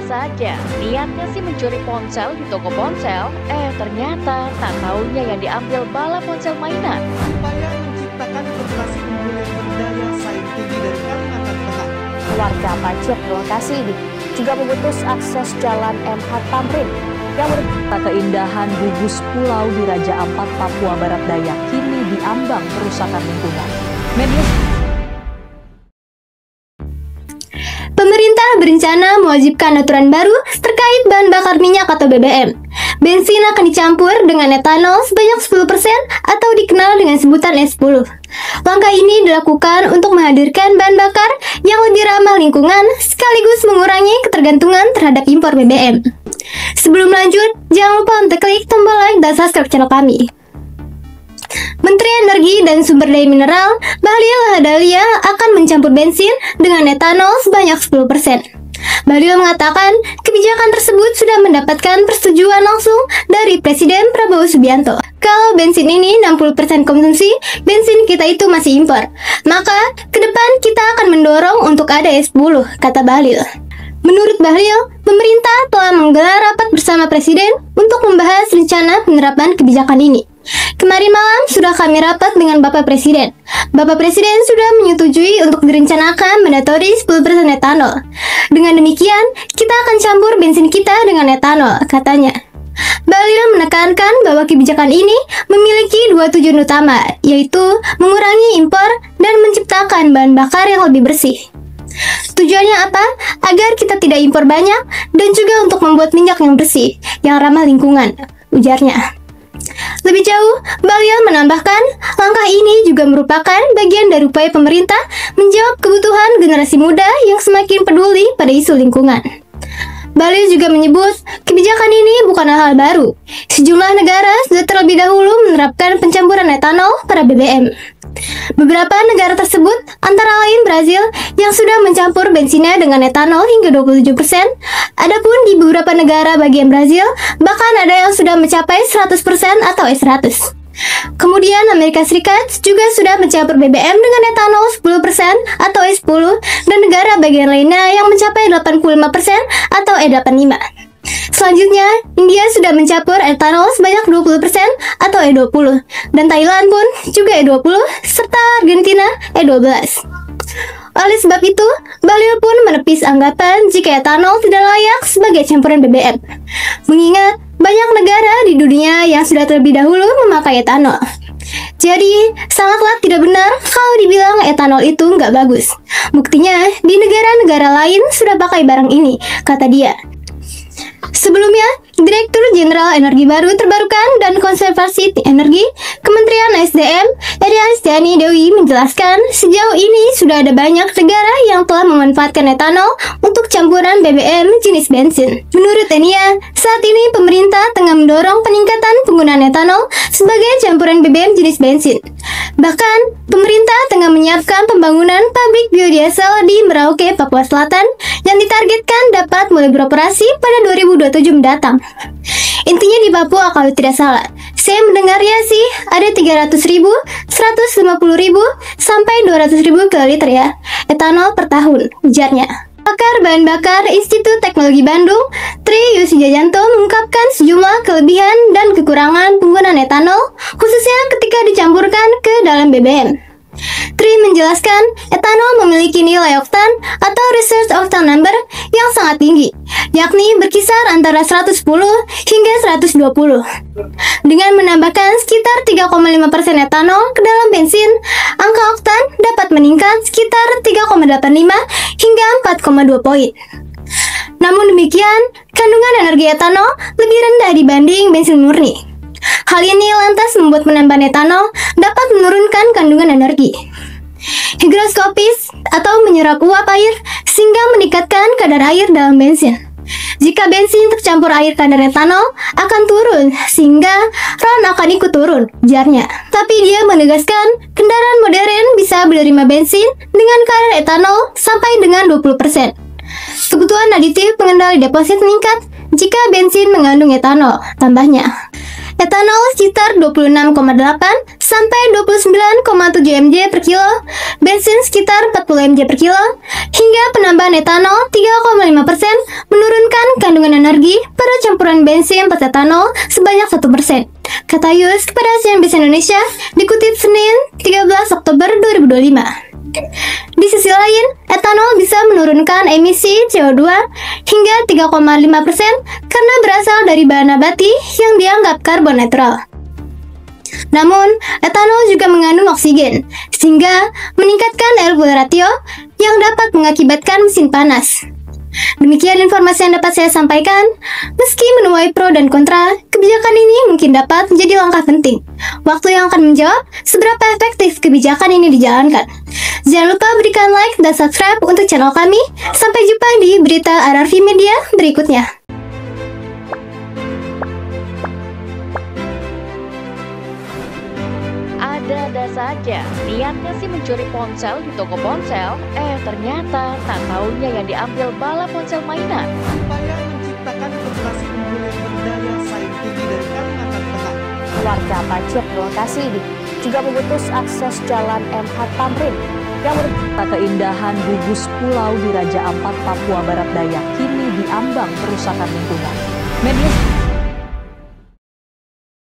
saja, niatnya sih mencuri ponsel di toko ponsel, ternyata tak taunya yang diambil balap ponsel mainan. Upaya menciptakan inflasi unggul yang berdaya saing tinggi dari Kalimantan Tengah. Warga banjir di lokasi ini juga memutus akses jalan MH Tamrin yang merupakan keindahan gugus pulau di Raja Ampat, Papua Barat Daya kini diambang kerusakan lingkungan. Pemerintah berencana mewajibkan aturan baru terkait bahan bakar minyak atau BBM. Bensin akan dicampur dengan etanol sebanyak 10% atau dikenal dengan sebutan E10. Langkah ini dilakukan untuk menghadirkan bahan bakar yang lebih ramah lingkungan sekaligus mengurangi ketergantungan terhadap impor BBM. Sebelum lanjut, jangan lupa untuk klik tombol like dan subscribe channel kami. Menteri Energi dan Sumber Daya Mineral Bahlil Lahadalia akan mencampur bensin dengan etanol sebanyak 10%. Bahlil mengatakan kebijakan tersebut sudah mendapatkan persetujuan langsung dari Presiden Prabowo Subianto. Kalau bensin ini 60% konsumsi, bensin kita itu masih impor. Maka ke depan kita akan mendorong untuk ada E10, kata Bahlil. Menurut Bahlil, pemerintah telah menggelar rapat bersama Presiden untuk membahas rencana penerapan kebijakan ini. Kemarin malam sudah kami rapat dengan Bapak Presiden. Bapak Presiden sudah menyetujui untuk direncanakan mandatori 10% etanol. Dengan demikian, kita akan campur bensin kita dengan etanol, katanya. Bahlil menekankan bahwa kebijakan ini memiliki dua tujuan utama, yaitu mengurangi impor dan menciptakan bahan bakar yang lebih bersih. Tujuannya apa? Agar kita tidak impor banyak dan juga untuk membuat minyak yang bersih, yang ramah lingkungan, ujarnya. Lebih jauh, Bahlil menambahkan, langkah ini juga merupakan bagian dari upaya pemerintah menjawab kebutuhan generasi muda yang semakin peduli pada isu lingkungan. Bahlil juga menyebut, kebijakan ini bukanlah hal baru. Sejumlah negara sudah terlebih dahulu menerapkan pencampuran etanol pada BBM. Beberapa negara tersebut antara lain Brazil yang sudah mencampur bensinnya dengan etanol hingga 27%. Adapun di beberapa negara bagian Brazil bahkan ada yang sudah mencapai 100% atau E100. Kemudian Amerika Serikat juga sudah mencampur BBM dengan etanol 10% atau E10 dan negara bagian lainnya yang mencapai 85% atau E85. Selanjutnya, India sudah mencampur etanol sebanyak 20% atau E20 dan Thailand pun juga E20 serta Argentina E12. Oleh sebab itu, Bahlil pun menepis anggapan jika etanol tidak layak sebagai campuran BBM. Mengingat banyak negara di dunia yang sudah terlebih dahulu memakai etanol. Jadi, sangatlah tidak benar kalau dibilang etanol itu nggak bagus. Buktinya, di negara-negara lain sudah pakai barang ini, kata dia. Sebelumnya, Direktur Jenderal Energi Baru Terbarukan dan Konservasi Energi Kementerian SDM Eri Astiani Dewi menjelaskan sejauh ini sudah ada banyak negara yang telah memanfaatkan etanol untuk campuran BBM jenis bensin. Menurut Enia, saat ini pemerintah tengah mendorong peningkatan penggunaan etanol sebagai campuran BBM jenis bensin. Bahkan, pemerintah tengah menyiapkan pembangunan pabrik biodiesel di Merauke, Papua Selatan yang ditargetkan dapat mulai beroperasi pada 2027 mendatang. Intinya di Papua kalau tidak salah. Saya mendengarnya sih ada 300.000, 150.000, sampai 200.000 kiloliter ya etanol per tahun, ujarnya. Pakar bahan bakar Institut Teknologi Bandung, Tri Yusi Jajanto mengungkapkan sejumlah kelebihan dan kekurangan penggunaan etanol, khususnya ketika dicampurkan ke dalam BBM. Tri menjelaskan, etanol memiliki nilai oktan atau research octane number yang sangat tinggi, yakni berkisar antara 110 hingga 120. Dengan menambahkan sekitar 3,5% etanol ke dalam bensin, angka oktan dapat meningkat sekitar 3,85 hingga 4,2 poin. Namun demikian, kandungan energi etanol lebih rendah dibanding bensin murni. Hal ini lantas membuat penambahan etanol dapat menurunkan kandungan energi. Higroskopis atau menyerap uap air sehingga meningkatkan kadar air dalam bensin. Jika bensin tercampur air kadar etanol akan turun sehingga RON akan ikut turun, ujarnya. Tapi dia menegaskan kendaraan modern bisa menerima bensin dengan kadar etanol sampai dengan 20%. Kebutuhan aditif pengendali deposit meningkat jika bensin mengandung etanol, tambahnya. etanol sekitar 26,8 sampai 29,7 mg per kilo, bensin sekitar 40 mg per kilo, hingga penambahan etanol 3,5% menurunkan kandungan energi pada campuran bensin plus etanol sebanyak 1%. Kata Yus kepada CNBC Indonesia, dikutip Senin 13 Oktober 2025. Di sisi lain, etanol bisa menurunkan emisi CO2 hingga 3,5% karena berasal dari bahan nabati yang dianggap karbon netral. Namun, etanol juga mengandung oksigen, sehingga meningkatkan air ratio yang dapat mengakibatkan mesin panas. Demikian informasi yang dapat saya sampaikan. Meski menuai pro dan kontra, kebijakan ini mungkin dapat menjadi langkah penting. Waktu yang akan menjawab seberapa efektif kebijakan ini dijalankan. Jangan lupa berikan like dan subscribe untuk channel kami. Sampai jumpa di berita RRV Media berikutnya. Ada-ada saja, niatnya sih mencuri ponsel di toko ponsel, ternyata tak taunya yang diambil bala ponsel mainan. Upaya menciptakan populasi unggul yang berdaya saing tinggi dari Kalimantan Tengah. Warga Pacet lokasi ini juga memutus akses jalan MH Tamrin yang merupakan keindahan gugus pulau di Raja Ampat, Papua Barat Daya kini diambang kerusakan lingkungan. Media